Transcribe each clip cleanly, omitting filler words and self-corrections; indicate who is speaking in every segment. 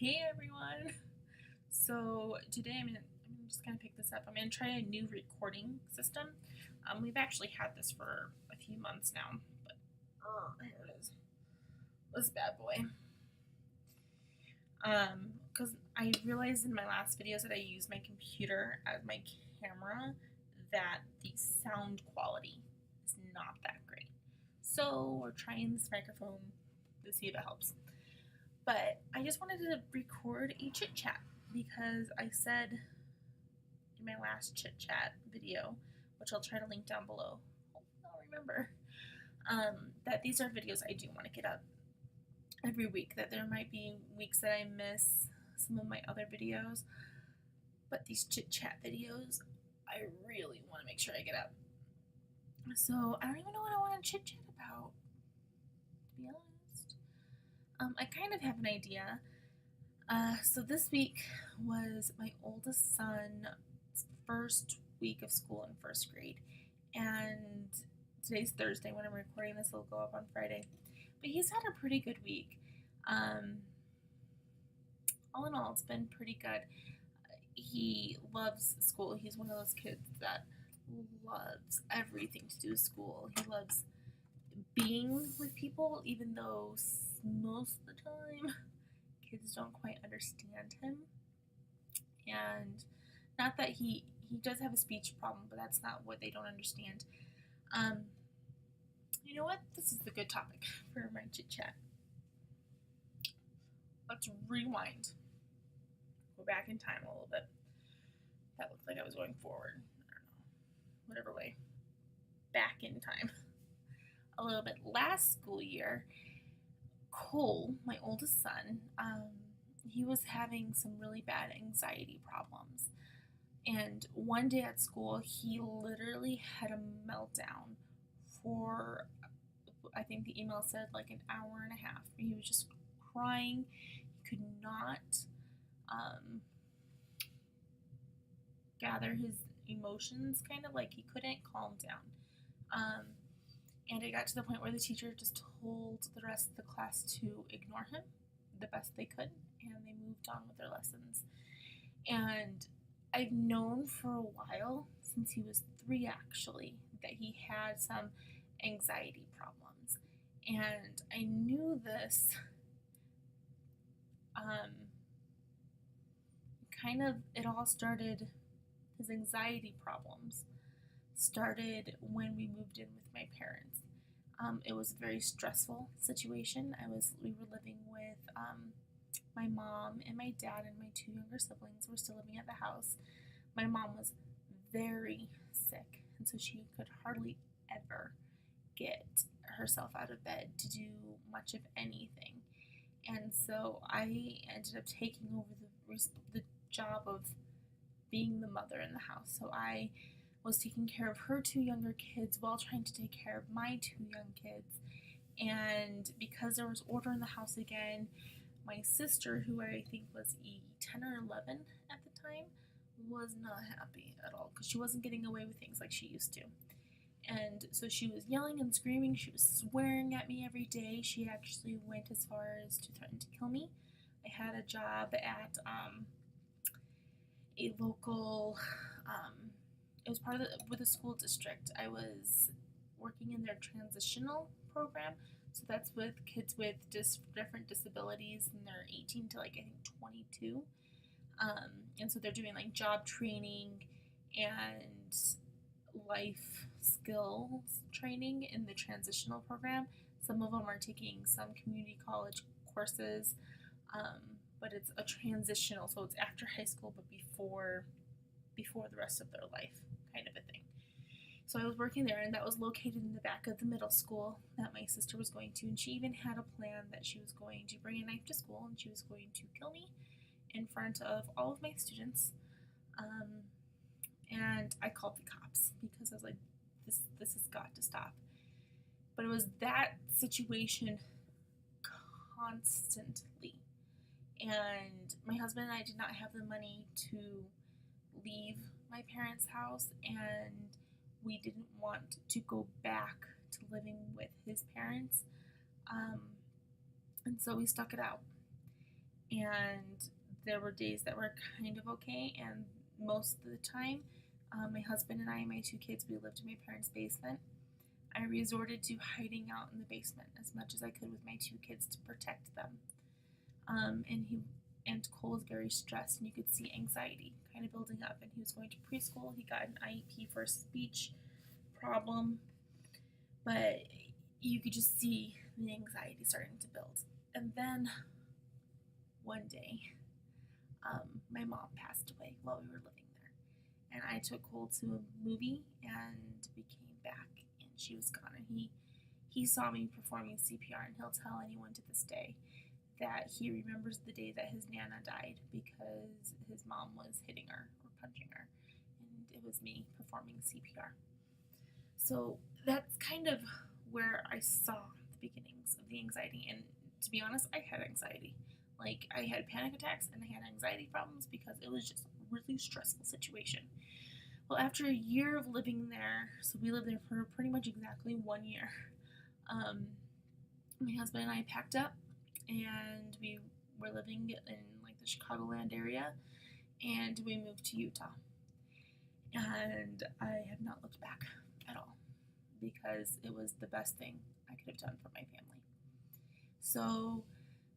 Speaker 1: Hey everyone! So today I'm just gonna pick this up. I'm gonna try a new recording system. We've actually had this for a few months now, but here it is. This bad boy. Because I realized in my last videos that I used my computer as my camera that the sound quality is not that great. So we're trying this microphone to see if it helps. But I just wanted to record a chit chat because I said in my last chit chat video, which I'll try to link down below, hopefully I'll remember, that these are videos I do want to get up every week, that there might be weeks that I miss some of my other videos, but these chit chat videos, I really want to make sure I get up. So I don't even know what I want to chit chat about, to be honest. I kind of have an idea. So this week was my oldest son's first week of school in first grade, and today's Thursday. When I'm recording this, it'll go up on Friday. But he's had a pretty good week. All in all, it's been pretty good. He loves school. He's one of those kids that loves everything to do with school. He loves being with people, even though most of the time kids don't quite understand him. And not that he does have a speech problem, but that's not what they don't understand. You know what? This is the good topic for my chit chat. Let's rewind. Go back in time a little bit. That looked like I was going forward. I don't know. Whatever way. Back in time. A little bit. Last school year, Cole, my oldest son, he was having some really bad anxiety problems. And one day at school, he literally had a meltdown for, I think the email said, like an hour and a half. He was just crying. He could not gather his emotions, kind of like he couldn't calm down. And it got to the point where the teacher just told the rest of the class to ignore him the best they could, and they moved on with their lessons. And I've known for a while, since he was 3 actually, that he had some anxiety problems. And I knew this it all started, his anxiety problems started when we moved in with my parents. It was a very stressful situation. We were living with my mom and my dad and my 2 younger siblings were still living at the house. My mom was very sick, and so she could hardly ever get herself out of bed to do much of anything. And so I ended up taking over the job of being the mother in the house. So I was taking care of her 2 younger kids while trying to take care of my 2 young kids. And because there was order in the house again, my sister, who I think was 10 or 11 at the time, was not happy at all because she wasn't getting away with things like she used to. And so she was yelling and screaming. She was swearing at me every day. She actually went as far as to threaten to kill me. I had a job at a local, it was part of with a school district. I was working in their transitional program. So that's with kids with different disabilities, and they're 18 to like I think 22. And so they're doing like job training and life skills training in the transitional program. Some of them are taking some community college courses, but it's a transitional, so it's after high school but before the rest of their life, kind of a thing. So I was working there, and that was located in the back of the middle school that my sister was going to, and she even had a plan that she was going to bring a knife to school and she was going to kill me in front of all of my students. And I called the cops because I was like, this has got to stop. But it was that situation constantly. And my husband and I did not have the money to leave my parents' house, and we didn't want to go back to living with his parents. And so we stuck it out. and there were days that were kind of okay, and most of the time, my husband and I and my two kids, we lived in my parents' basement. I resorted to hiding out in the basement as much as I could with my two kids to protect them. And Cole was very stressed, and you could see anxiety kind of building up. And he was going to preschool. He got an IEP for a speech problem, but you could just see the anxiety starting to build. And then one day, my mom passed away while we were living there, and I took Cole to a movie, and we came back, and she was gone. And he saw me performing CPR, and he'll tell anyone to this day that he remembers the day that his Nana died because his mom was hitting her or punching her, and it was me performing CPR. So that's kind of where I saw the beginnings of the anxiety. And to be honest, I had anxiety. Like, I had panic attacks and I had anxiety problems because it was just a really stressful situation. Well, after a year of living there, so we lived there for pretty much exactly 1 year, um, my husband and I packed up and we were living in like the Chicagoland area, and we moved to Utah. And I have not looked back at all because it was the best thing I could have done for my family. So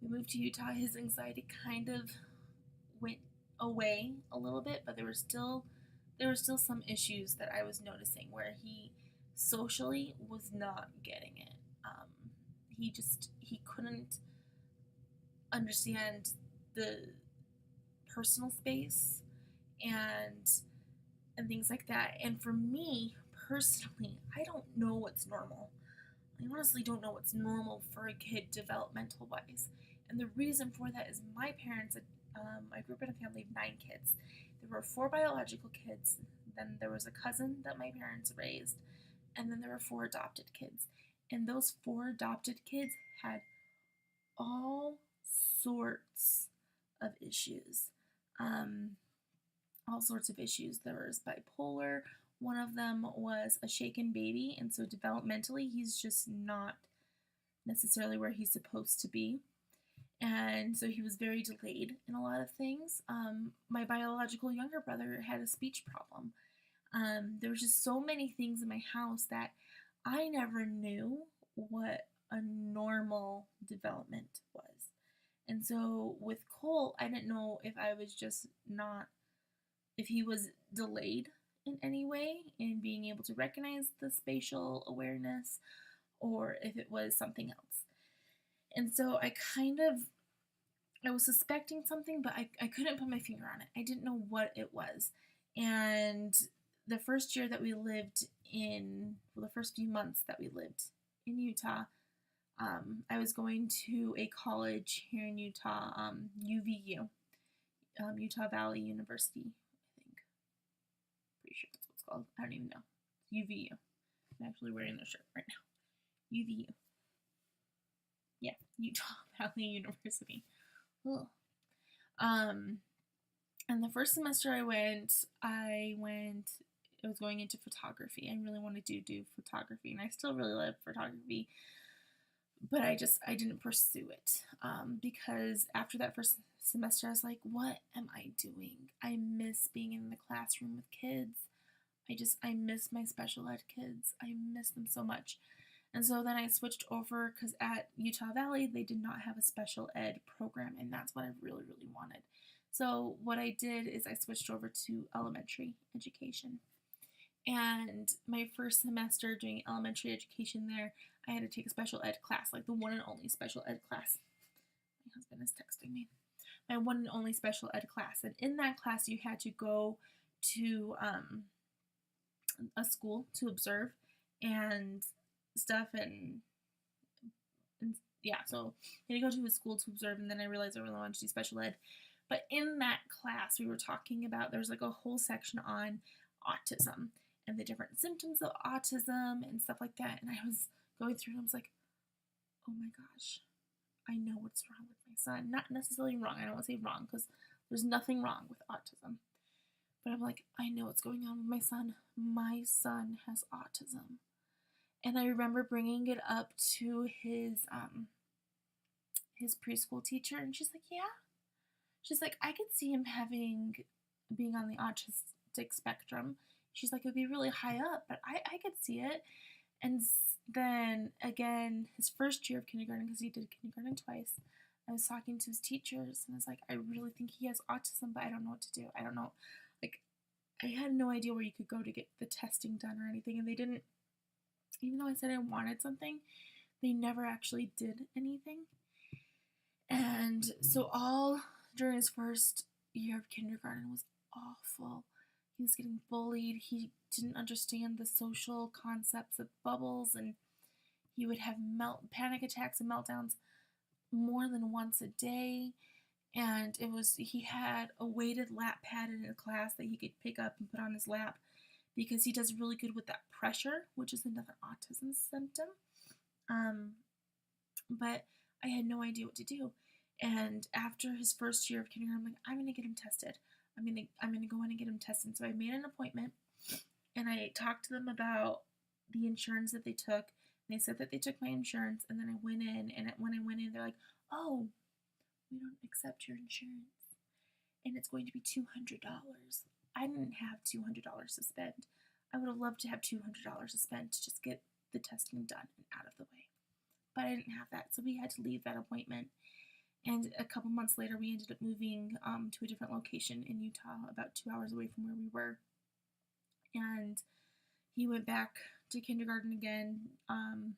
Speaker 1: we moved to Utah. His anxiety kind of went away a little bit, but there were still some issues that I was noticing where he socially was not getting it. He couldn't understand the personal space and things like that. And for me personally, I don't know what's normal. I honestly don't know what's normal for a kid developmental wise. And the reason for that is my parents, I grew up in a family of 9 kids. There were 4 biological kids, then there was a cousin that my parents raised, and then there were 4 adopted kids. And those 4 adopted kids had all sorts of issues. Um, all sorts of issues. There was bipolar. One of them was a shaken baby, and so developmentally, he's just not necessarily where he's supposed to be. And so he was very delayed in a lot of things. My biological younger brother had a speech problem. There was just so many things in my house that I never knew what a normal development was. And so with Cole, I didn't know if I was just not, if he was delayed in any way in being able to recognize the spatial awareness or if it was something else. And so I was suspecting something, but I couldn't put my finger on it. I didn't know what it was. And the first year that we lived in, well, the first few months that we lived in Utah, I was going to a college here in Utah, UVU, Utah Valley University, I think. Pretty sure that's what it's called. I don't even know. UVU. I'm actually wearing the shirt right now. UVU. Yeah, Utah Valley University. Ugh. And the first semester I was going into photography. I really wanted to do photography, and I still really love photography, but I didn't pursue it because after that first semester, I was like, what am I doing? I miss being in the classroom with kids. I miss my special ed kids. I miss them so much. And so then I switched over because at Utah Valley, they did not have a special ed program, and that's what I really, really wanted. So what I did is I switched over to elementary education. And my first semester doing elementary education there, I had to take a special ed class, like the one and only special ed class. My husband is texting me. My one and only special ed class. And in that class, you had to go to a school to observe and stuff, and yeah, so I had to go to a school to observe, and then I realized I really wanted to do special ed. But in that class, we were talking about, there was like a whole section on autism and the different symptoms of autism and stuff like that. And I was going through and I was like, oh my gosh, I know what's wrong with my son. Not necessarily wrong. I don't want to say wrong because there's nothing wrong with autism. But I'm like, I know what's going on with my son. My son has autism. And I remember bringing it up to his preschool teacher, and she's like, yeah, She's like, I could see him being on the autistic spectrum. She's like, it would be really high up, but I could see it. And then again, his first year of kindergarten, because he did kindergarten twice, I was talking to his teachers and I was like, I really think he has autism, but I don't know what to do. I don't know. Like, I had no idea where you could go to get the testing done or anything. And they didn't, even though I said I wanted something, they never actually did anything. And so all during his first year of kindergarten was awful. He was getting bullied. He didn't understand the social concepts of bubbles, and he would have panic attacks and meltdowns more than once a day. And he had a weighted lap pad in a class that he could pick up and put on his lap because he does really good with that pressure, which is another autism symptom. But I had no idea what to do. And after his first year of kindergarten, I'm like, I'm gonna get him tested. I'm gonna go in and get him tested. So I made an appointment, and I talked to them about the insurance that they took. And they said that they took my insurance, and then I went in, and when I went in, they're like, "Oh, we don't accept your insurance, and it's going to be $200." I didn't have $200 to spend. I would have loved to have $200 to spend to just get the testing done and out of the way. But I didn't have that, so we had to leave that appointment. And a couple months later, we ended up moving to a different location in Utah, about 2 hours away from where we were. And he went back to kindergarten again. And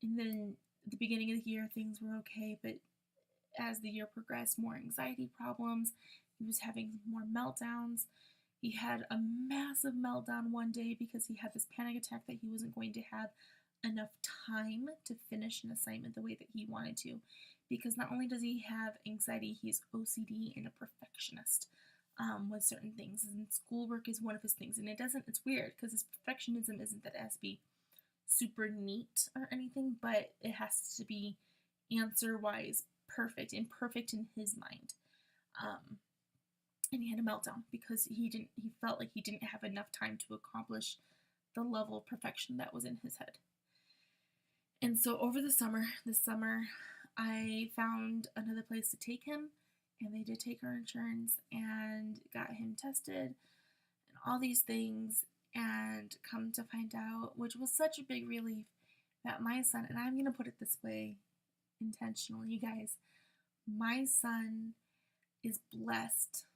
Speaker 1: then at the beginning of the year, things were okay, but as the year progressed, more anxiety problems. He was having more meltdowns. He had a massive meltdown one day because he had this panic attack that he wasn't going to have enough time to finish an assignment the way that he wanted to. Because not only does he have anxiety, he's OCD and a perfectionist with certain things. And schoolwork is one of his things. And it's weird because his perfectionism isn't that it has to be super neat or anything, but it has to be answer-wise perfect and perfect in his mind. And he had a meltdown because he felt like he didn't have enough time to accomplish the level of perfection that was in his head. And so over this summer, I found another place to take him, and they did take our insurance and got him tested and all these things. And come to find out, which was such a big relief, that my son, and I'm going to put it this way intentionally, you guys, my son is blessed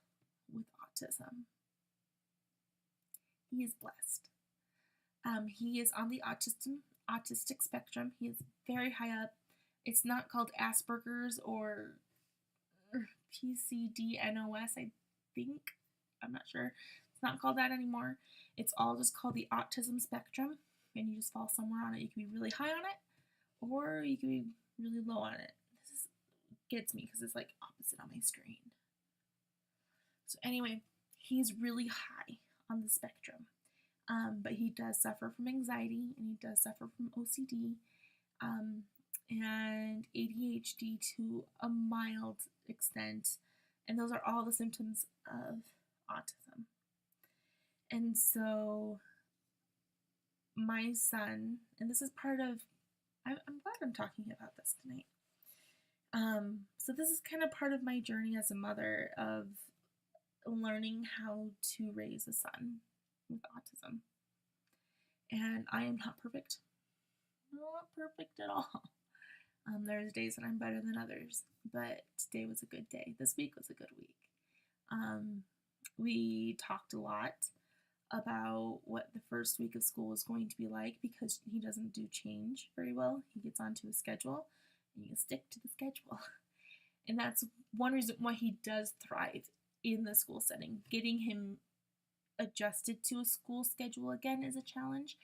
Speaker 1: with autism. He is blessed. He is on the autistic spectrum. He is very high up. It's not called Asperger's or PCDNOS, I think. I'm not sure. It's not called that anymore. It's all just called the autism spectrum, and you just fall somewhere on it. You can be really high on it, or you can be really low on it. This gets me because it's like opposite on my screen. So anyway, he's really high on the spectrum, but he does suffer from anxiety, and he does suffer from OCD, and ADHD to a mild extent, and those are all the symptoms of autism. And so my son, and this is part of, I'm glad I'm talking about this tonight. So this is kind of part of my journey as a mother of learning how to raise a son with autism. And I am not perfect. Not perfect at all. There's days that I'm better than others, but today was a good day. This week was a good week. We talked a lot about what the first week of school is going to be like because he doesn't do change very well. He gets onto a schedule, and you stick to the schedule. And that's one reason why he does thrive in the school setting. Getting him adjusted to a school schedule again is a challenge,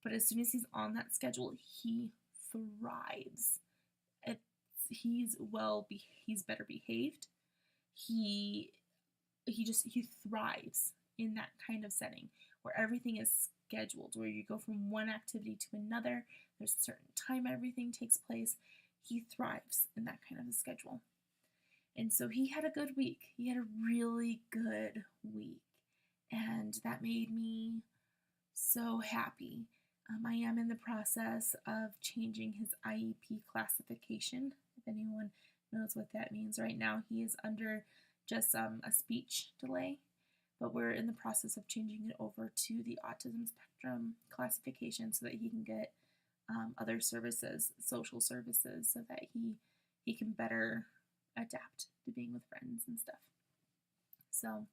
Speaker 1: but as soon as he's on that schedule, he thrives. He's better behaved. He thrives in that kind of setting where everything is scheduled, where you go from one activity to another. There's a certain time everything takes place. He thrives in that kind of a schedule. And so he had a good week. He had a really good week. And that made me so happy. I am in the process of changing his IEP classification. If anyone knows what that means. Right now, he is under just a speech delay, but we're in the process of changing it over to the autism spectrum classification so that he can get other services, social services, so that he can better adapt to being with friends and stuff. So,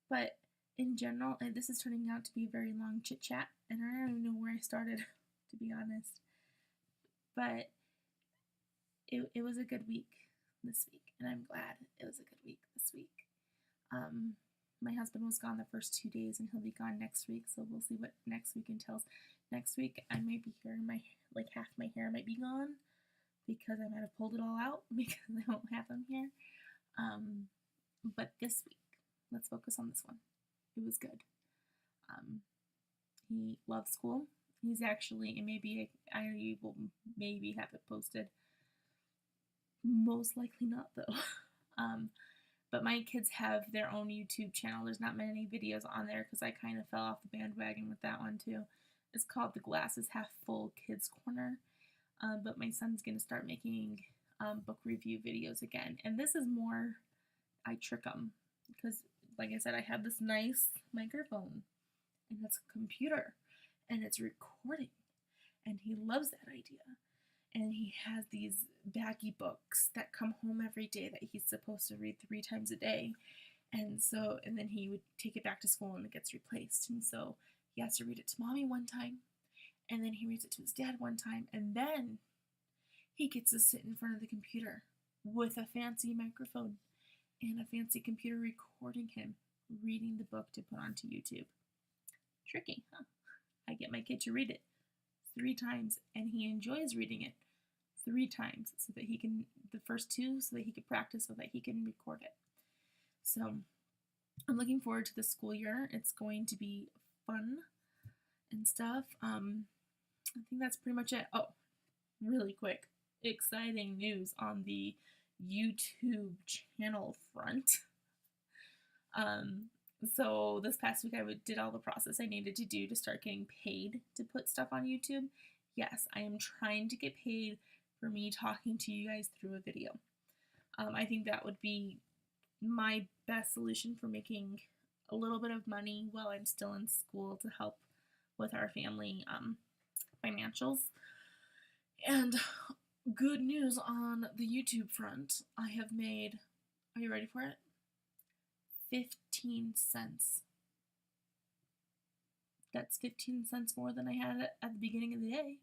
Speaker 1: but in general, and this is turning out to be a very long chit chat, and I don't even know where I started, to be honest. But it was a good week this week, and I'm glad it was a good week this week. My husband was gone the first 2 days, and he'll be gone next week, so we'll see what next week entails. Next week, I might be here, half my hair might be gone, because I might have pulled it all out, because I won't have them here. But this week, let's focus on this one. It was good. He loves school. He's actually, and maybe I will maybe have it posted. Most likely not, though. But my kids have their own YouTube channel. There's not many videos on there because I kind of fell off the bandwagon with that one too. It's called the Glass is Half Full Kids Corner. But my son's going to start making book review videos again. And this is more, I trick him. Because, like I said, I have this nice microphone. And it's a computer. And it's recording. And he loves that idea. And he has these baggy books that come home every day that he's supposed to read 3 times a day. And then he would take it back to school and it gets replaced. And so he has to read it to mommy one time. And then he reads it to his dad one time. And then he gets to sit in front of the computer with a fancy microphone and a fancy computer recording him reading the book to put onto YouTube. Tricky, huh? I get my kid to read it 3 times, and he enjoys reading it 3 times so that he can, the first 2, so that he can practice, so that he can record it. So I'm looking forward to the school year. It's going to be fun and stuff. I think that's pretty much it. Oh, really quick, exciting news on the YouTube channel front. So this past week I did all the process I needed to do to start getting paid to put stuff on YouTube. Yes, I am trying to get paid for me talking to you guys through a video. I think that would be my best solution for making a little bit of money while I'm still in school to help with our family financials. And good news on the YouTube front, I have made, are you ready for it? 15 cents. That's 15 cents more than I had at the beginning of the day.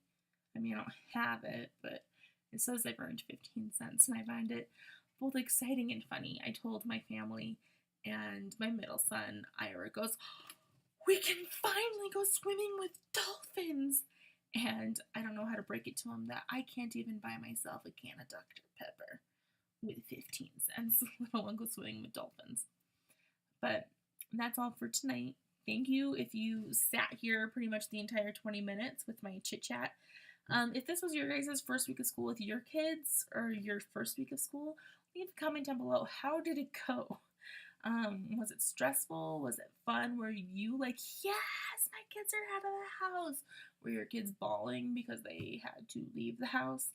Speaker 1: I mean, I don't have it, but it says I've earned 15 cents, and I find it both exciting and funny. I told my family, and my middle son, Ira, goes, "We can finally go swimming with dolphins!" And I don't know how to break it to him that I can't even buy myself a can of Dr. Pepper with 15 cents, let alone go swimming with dolphins. But that's all for tonight. Thank you if you sat here pretty much the entire 20 minutes with my chit chat. If this was your guys' first week of school with your kids, or your first week of school, leave a comment down below. How did it go? Was it stressful? Was it fun? Were you like, yes, my kids are out of the house? Were your kids bawling because they had to leave the house?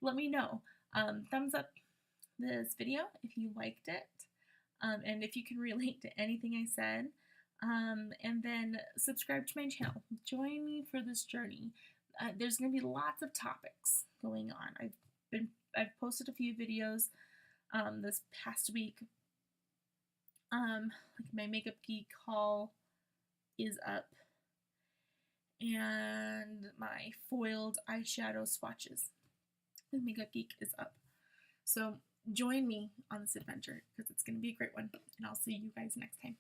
Speaker 1: Let me know. Thumbs up this video if you liked it. And if you can relate to anything I said, and then subscribe to my channel. Join me for this journey. There's going to be lots of topics going on. I've posted a few videos this past week. Like my Makeup Geek haul is up, and my foiled eyeshadow swatches with Makeup Geek is up. So join me on this adventure because it's going to be a great one, and I'll see you guys next time.